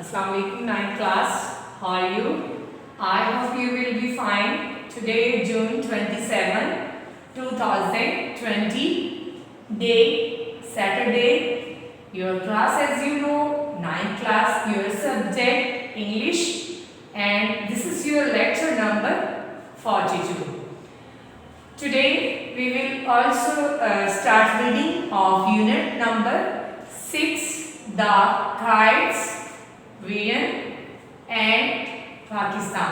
Assalamu alaikum, 9th class. How are you? I hope you will be fine. Today, June 27, 2020, day Saturday. Your class, as you know, 9th class, your subject English, and this is your lecture number 42. Today, we will also start reading of unit number 6, the kites, Vietnam and Pakistan.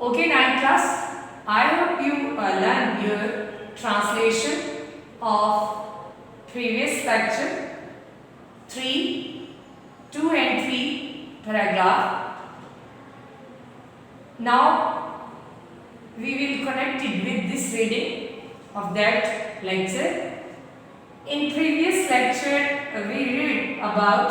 Okay, 9th class. I hope you learn your translation of previous lecture 3, 2 and 3 paragraph. Now we will connect it with this reading of that lecture. In previous lecture we read about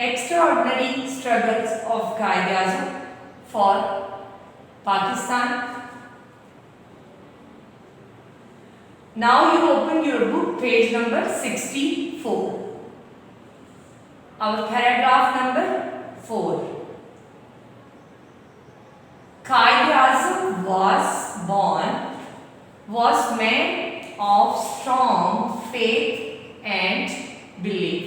extraordinary struggles of Qaid-e-Azam for Pakistan. Now you open your book, page number 64. Our paragraph number 4. Qaid-e-Azam was man of strong faith and belief.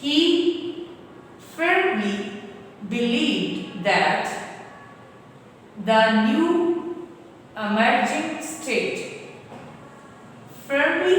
He firmly believed that the new emerging state, firmly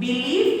believed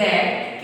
that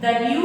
the new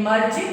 emerging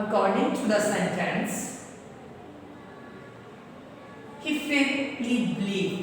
according to the sentence. He firmly believed,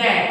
that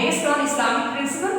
based on Islamic principle,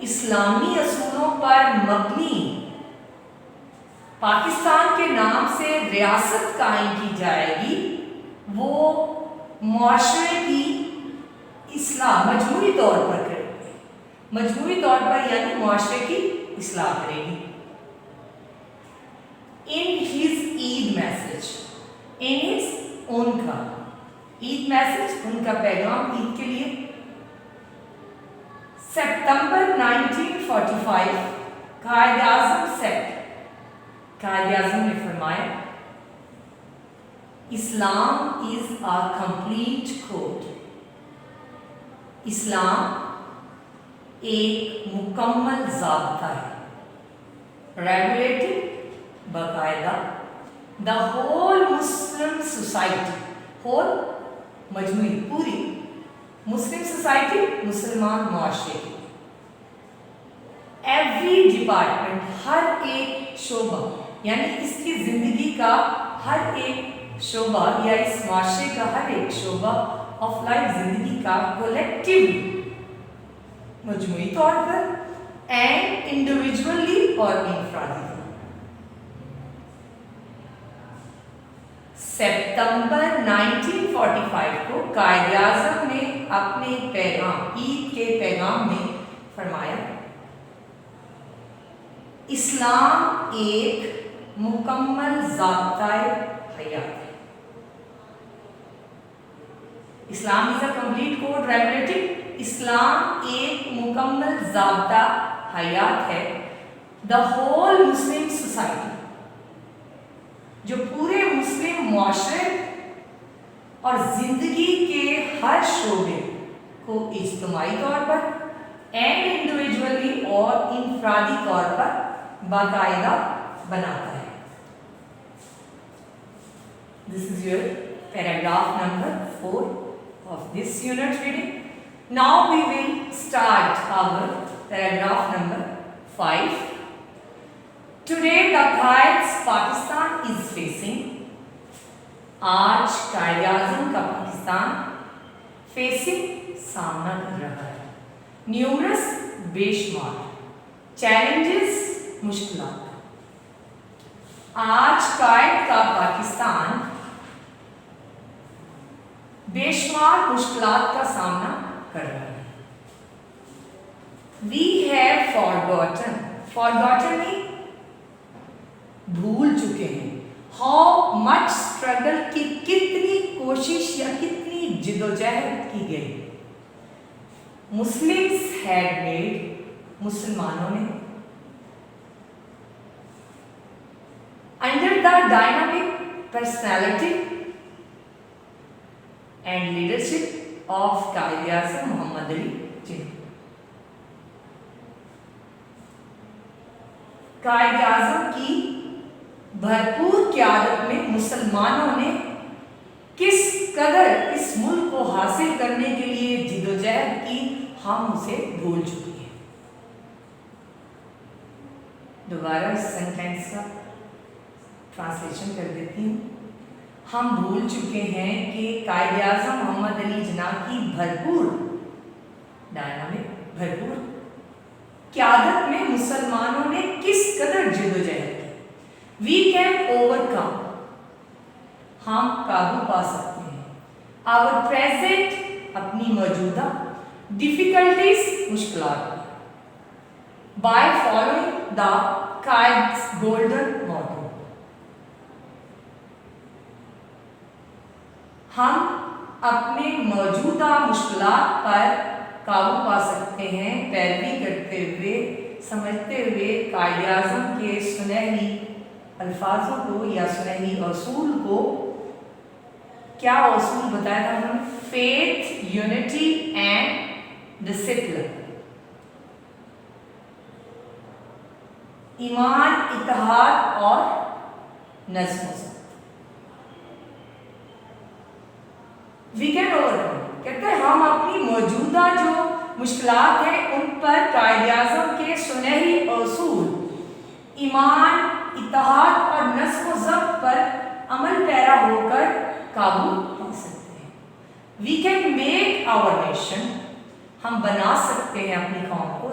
اسلامی اصولوں پر مبنی پاکستان کے نام سے ریاست قائم کی جائے گی، وہ معاشرے کی اصلاح مجموعی طور پر کرے گی، مجموعی طور پر یعنی معاشرے کی اصلاح کرے گی۔ In his Eid message, in his ان کا عید میسج، ان کا پیغام عید کے لیے، ستمبر 1945 قائد اعظم سیٹ، قائد اعظم نے فرمایا اسلام از a complete code، اسلام ایک مکمل ضابطہ ہے، ریگولیٹنگ باقاعدہ the whole Muslim society, whole مجموعی پوری مسلم سوسائٹی مسلمان معاشرے کی، ایوری ڈپارٹمنٹ ہر ایک شعبہ یعنی اس کی زندگی کا ہر ایک شعبہ یا اس معاشرے کا ہر ایک شعبہ آف لائف زندگی کا کولیکٹیولی مجموعی طور پر اینڈ انڈیویجولی اور انفرادی طور پر۔ ستمبر 1945 کو قائد اعظم نے اپنے پیغام عید کے پیغام میں فرمایا اسلام ایک مکمل ضابطۂ حیات ہے، اسلام از اے کمپلیٹ کوڈ ریگولیٹنگ، اسلام ایک مکمل ضابطہ حیات ہے، دا ہول مسلم سوسائٹی، جو پورے مسلم معاشرے اور زندگی کے ہر شعبے کو اجتماعی طور پر اینڈ انڈیویجولی اور انفرادی طور پر باقاعدہ بناتا ہے۔ This is your paragraph number 4 of this unit reading. Now we will start our paragraph number 5. Today the threats Pakistan is facing. آج قائد اعظم کا پاکستان فیسنگ سامنا کر رہا ہے، نیومرس بے شمار، چیلنجز مشکلات۔ آج قائد کا پاکستان بے شمار مشکلات کا سامنا کر رہا ہے۔ We have forgotten بھول چکے ہیں، how much struggle کی کتنی کوشش یا کتنی جدوجہد کی گئی، Muslims had made، مسلمانوں نے under the dynamic personality and leadership of Quaid Azam محمد علی جناح۔ قائد اعظم کی بھرپور قیادت میں مسلمانوں نے کس قدر اس ملک کو حاصل کرنے کے لیے جدوجہد کی، ہم اسے بھول چکے ہیں۔ دوبارہ اس سینٹینس کا ٹرانسلیشن کر دیتی ہوں۔ ہم بھول چکے ہیں کہ قائد اعظم محمد علی جناح کی بھرپور بھرپور قیادت میں مسلمانوں نے کس قدر جدوجہد کی۔ وی کین اوور کم، ہم قابو پا سکتے ہیں، آور پریزنٹ، اپنی موجودہ، ڈیفیکلٹیز، مشکلات، by following the Quaid's golden model, ہم اپنے موجودہ مشکلات پر قابو پا سکتے ہیں پیروی کرتے ہوئے، سمجھتے ہوئے قائد اعظم کے سنہری الفاظوں کو یا سنہری اصول کو۔ کیا اصول بتایا تھا ہم نے؟ فیتھ، یونٹی اینڈ ڈسپلن، ایمان، اتحاد اور نظم و ضبط۔ وی کین اوور کم، کہتے ہیں ہم اپنی موجودہ جو مشکلات ہیں ان پر قائد اعظم کے سنہری اصول ایمان، اتحاد اور نظم و ضبط پر عمل پیرا ہو کر قابو پا سکتے ہیں۔ We can make our nation, ہم بنا سکتے ہیں اپنی قوم کو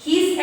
His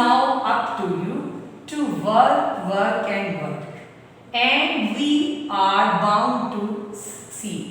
now up to you to work and we are bound to succeed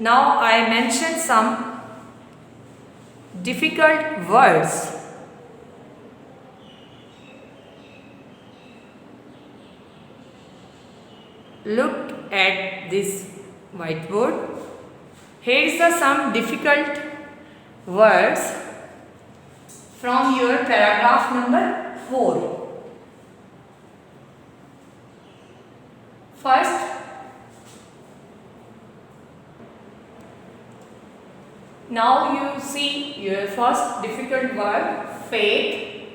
Now I mention some difficult words. Look at this whiteboard. Here is some difficult words from your paragraph number 4. First, now you see your first difficult word, faith,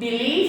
belief,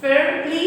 firmly,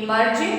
emerging,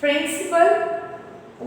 principle,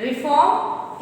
reform,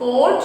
code,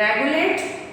regulate,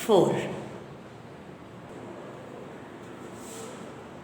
4।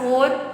4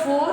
4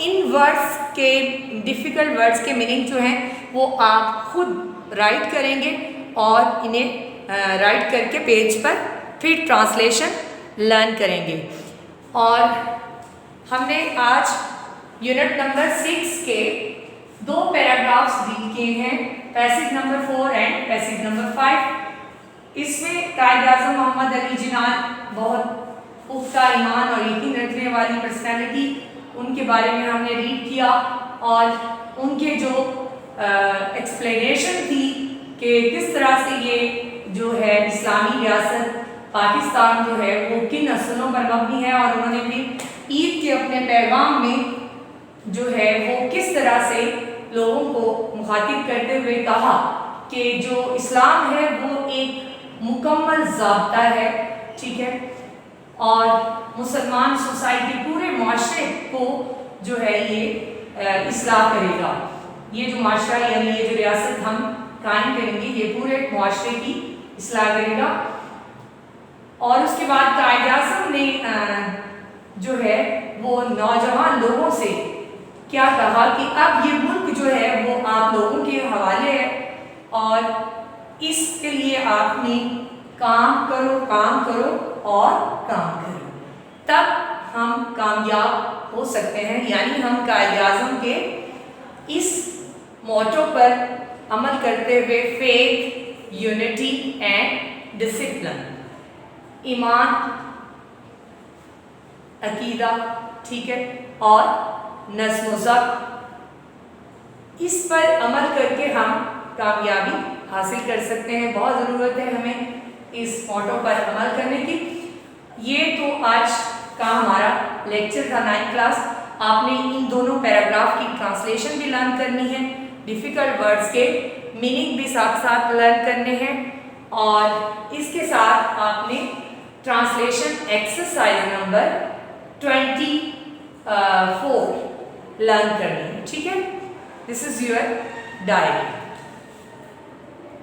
in words کے difficult words کے meaning جو ہیں وہ آپ خود right کریں گے اور انہیں رائٹ کر کے پیج پر پھر ٹرانسلیشن لرن کریں گے. اور ہم نے آج یونٹ نمبر 6 کے 2 پیراگرافس ریڈ کیے ہیں, passage number 4 and passage number 5. اس میں قائد اعظم محمد علی جناح بہت پختہ ایمان اور یقین رکھنے والی پرسنالٹی, ان کے بارے میں ہم نے ریڈ کیا اور ان کے جو ایکسپلینیشن تھی کہ کس طرح سے یہ جو ہے اسلامی ریاست پاکستان جو ہے وہ کن اصولوں پر مبنی ہے, اور انہوں نے بھی عید کے اپنے پیغام میں جو ہے وہ کس طرح سے لوگوں کو مخاطب کرتے ہوئے کہا کہ جو اسلام ہے وہ ایک مکمل ضابطہ ہے, ٹھیک ہے, اور مسلمان سوسائٹی پورے معاشرے کو جو ہے یہ اصلاح کرے گا. یہ جو معاشرہ یعنی یہ جو ریاست ہم قائم کریں گے یہ پورے معاشرے کی اصلاح کرے گا. اور اس کے بعد قائد اعظم نے جو ہے وہ نوجوان لوگوں سے کیا کہا کہ اب یہ ملک جو ہے وہ آپ لوگوں کے حوالے ہے اور اس کے لیے آپ نے کام کرو اور کام کرو, تب ہم کامیاب ہو سکتے ہیں. یعنی ہم قائد اعظم کے اس موٹو پر عمل کرتے ہوئے فیتھ, یونٹی اینڈ ڈسپلن, ایمان, عقیدہ, ٹھیک ہے, اور نظم و ضبط, اس پر عمل کر کے ہم کامیابی حاصل کر سکتے ہیں. بہت ضرورت ہے ہمیں اس موٹو پر عمل کرنے کی. یہ تو آج کا ہمارا لیکچر تھا 9th کلاس. آپ نے ان دونوں پیراگراف کی ٹرانسلیشن بھی لرن کرنی ہے, ڈیفیکلٹ ورڈز کے میننگ بھی ساتھ ساتھ لرن کرنے ہیں, اور اس کے ساتھ آپ نے ٹرانسلیشن ایکسرسائز نمبر 24 لرن کرنی ہے, ٹھیک ہے. دس از یور ڈائری.